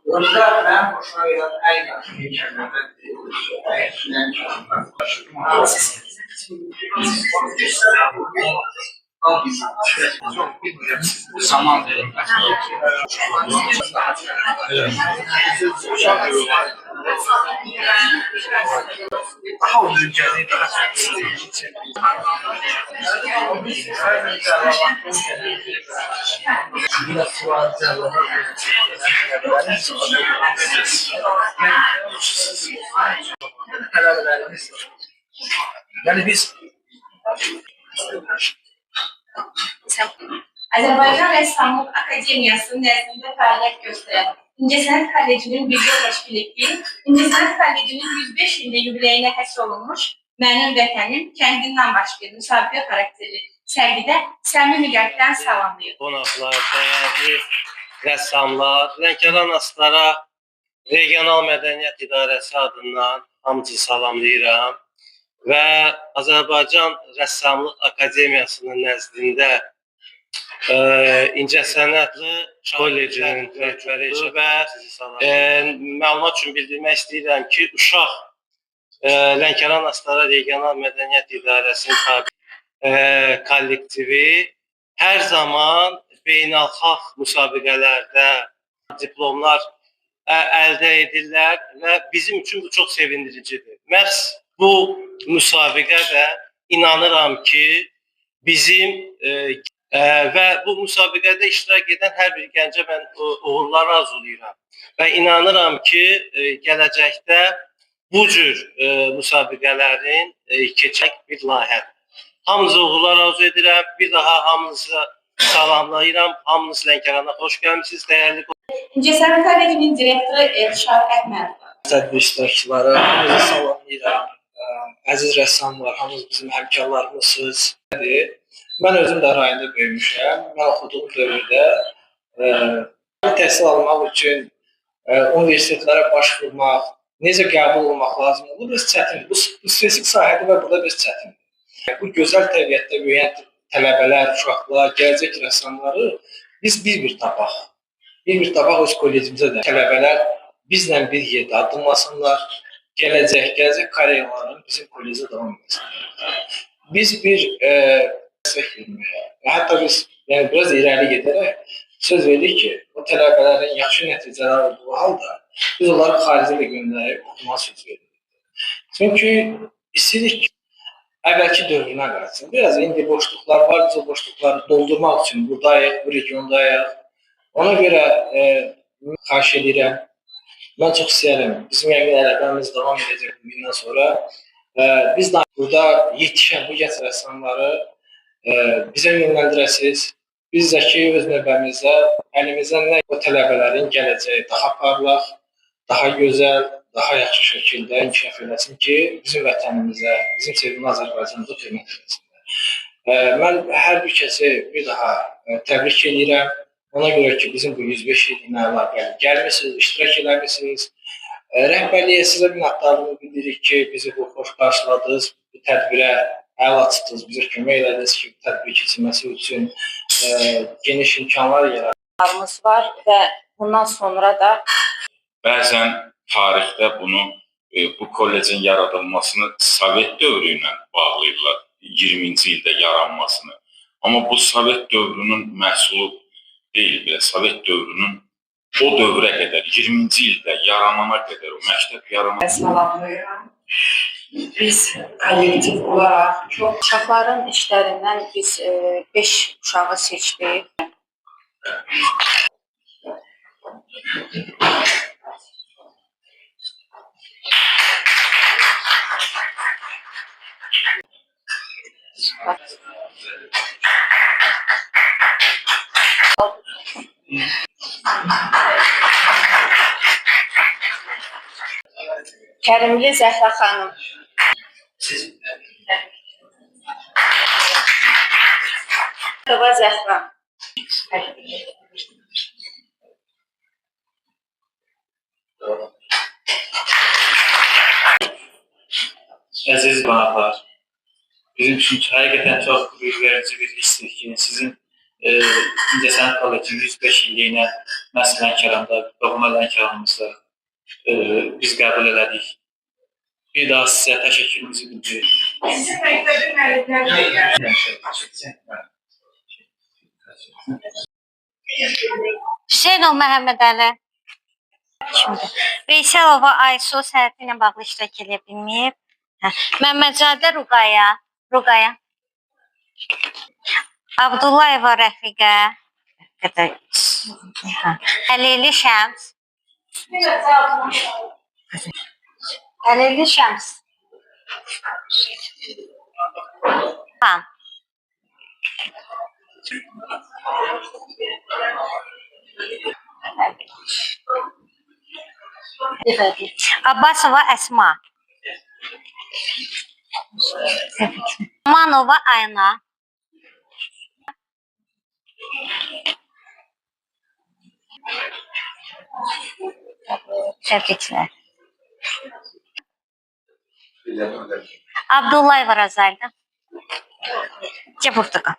Orada mən xoşuma gələn ən yaxşı hekimlərdən zaman verilməz. Daha ürgəni, daha yani biz Azərbaycan Rəssamlıq Akademiyası nəzdində fəaliyyət göstərən İncəsənət Kollecinin birgə təşkil etdiyi İncəsənət Kollecinin 105 illik yubileyinə həsr olunmuş Mənim Vətənim kəndindən başlayır müsabiqə xarakterli sərgidə səmimi qəlbdən salamlayır. Qonaqlar, dəyərli rəssamlar, Lənkəran Astara Regional Mədəniyyət İdarəsi adından hamınızı salamlayıram və Azərbaycan Rəssamlıq Akademiyasının nəzdində İncəsənətli Kollecinin rəhbəri və məlumat üçün bildirmək istəyirəm ki, Uşaq Lənkəran Astara Regional Mədəniyyət İdarəsinin kollektivi hər zaman beynəlxalq müsabiqələrdə diplomlar əldə edirlər və bizim üçün bu çox sevindiricidir. Məhz bu müsabiqə də inanıram ki, bizim və bu müsabiqədə iştirak edən hər bir gəncə mən uğurlar arzulayıram və inanıram ki, gələcəkdə bu cür müsabiqələrin keçək bir layihədir. Hamınıza uğurlar arzu edirəm, bir daha hamınızı salamlayıram, hamınız Lənkərana xoş gəlmişsiniz, dəyərli İncəsənət Kollecinin direktoru Elşad Əhmədov. tədbir iştirakçıları hamınızı salamlayıram. Əziz rəssamlar, hamınız bizim həmkarlarımızsınız. Mən özüm də rayonda böyümüşəm. Mən oxuduğum dövrdə təhsil almaq üçün universitetlərə başvurmaq, necə qəbul olmaq lazımdır. Bu biraz çətindir. Bu spesifik sahədir və burada biraz çətindir. Bu gözəl təbiətdə böyüyən tələbələr, uşaqlar, gələcək rəssamları biz bir tapaq. Bir tapaq öz kollecimizə də. Tələbələr bizlə bir yerdə addımlasınlar. Gələcək kariyeralarını bizim kollecdə davam etsinlər. Biz bir dəstək verməyə və hətta biz biraz irəli gedərək söz verdik ki, o tələbələrin yaxşı nəticələr olduğu halda biz onları xaricə göndərib oxumağa söz verdik. Çünki istəyirik ki, əvvəlki dövrünə qayıtsın. Biraz indi boşluqlar var, biz o boşluqları doldurmaq üçün buradayıq, bu regiondayıq. Ona görə xahiş edirəm. Mən çox istəyərəm. Bizim yəqin əlaqəmiz davam edəcək bundan sonra. Biz də burada yetişən bu gəncə rəssamları bizə yönləndirəsiniz. Biz də ki, öz növbəmizdə əlimizdən nə o tələbələrin gələcəyi daha parlaq, daha gözəl, daha yaxşı şəkildə inkişaf eləsin ki, bizim vətənimizə, bizim sevimli Azərbaycanımıza xidmət eləsinlər. Mən hər bir kəsi bir daha təbrik edirəm. Ona görə ki, bizim bu 105 ilinə əlaqəli gəlmişsiniz, iştirak eləmişsiniz. Rəhbərliyə sizə minnətdarlığımı bildiririk ki, bizi bu xoş qarşıladınız, bu tədbirə əl açdınız, bizə kömək elədiniz ki, bu tədbir keçirməsi üçün geniş imkanlar yaradınız var və bundan sonra da bəzən tarixdə bunu, bu kollecin yaradılmasını Sovet dövrü ilə bağlayırlar, 20-ci ildə yaranmasını. Amma bu Sovet dövrünün məhsulu deyil, belə Sovet dövrünün o dövrə qədər, 20-ci ildə yaranana qədər o məktəb yaranana. Salamlayıram. Biz kollektiv olaraq çox uşaqların işlərindən biz 5 uşağı seçdik. Kərimli Zəhra xanım. Baba Zəhra. Əziz qonaqlar, bizim üçün həqiqətən çox qürur verici bir hissdir ki, sizin İncəsənət Kollecinin 105 illiyinə məhz Lənkəranda, doğma Lənkəranımızda biz qəbul elədik. Bir daha sizə təşəkkürümüzü bildiririk. Sizin məktəbin müəllimləri Hüseynov Məhəmmədəli. Şimdi Veyselova Aysu səhəfi ilə bağlı iştirak edə bilməyib. Məmmədzadə Ruqaya. Abdullayeva Rəfiqə. Əlili Şəms. Əlili Şəms. Xan. Abbasova Əsma. Manova Ayna. Təbriklər. Abdullayeva Razalda. Cəburduqa.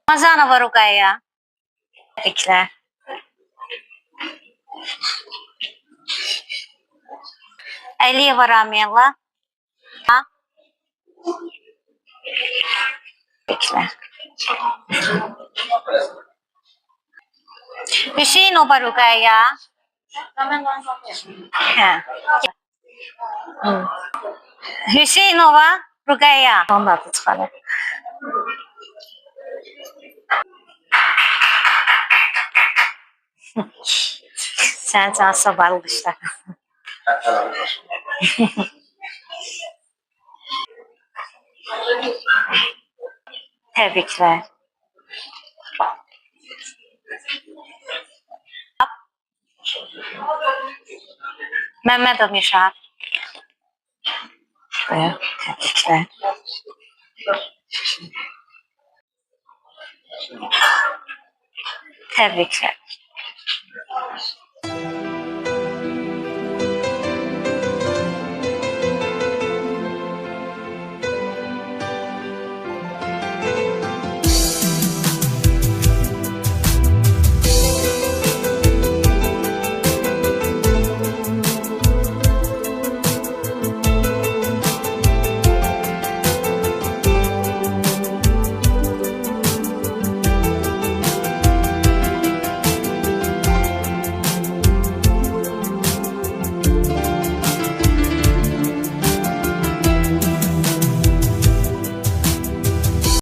Mazanova Ruqaya. Təbriklər. Əliyeva Ramiyella. Təbriklər. Hüseynova Ruqaya. Hüseynova Ruqaya. Onun adı çıxarır. Sən can sabahlı işlər. Təbriklər. Məmmədov Müşad. Təbriklər. Təbriklər.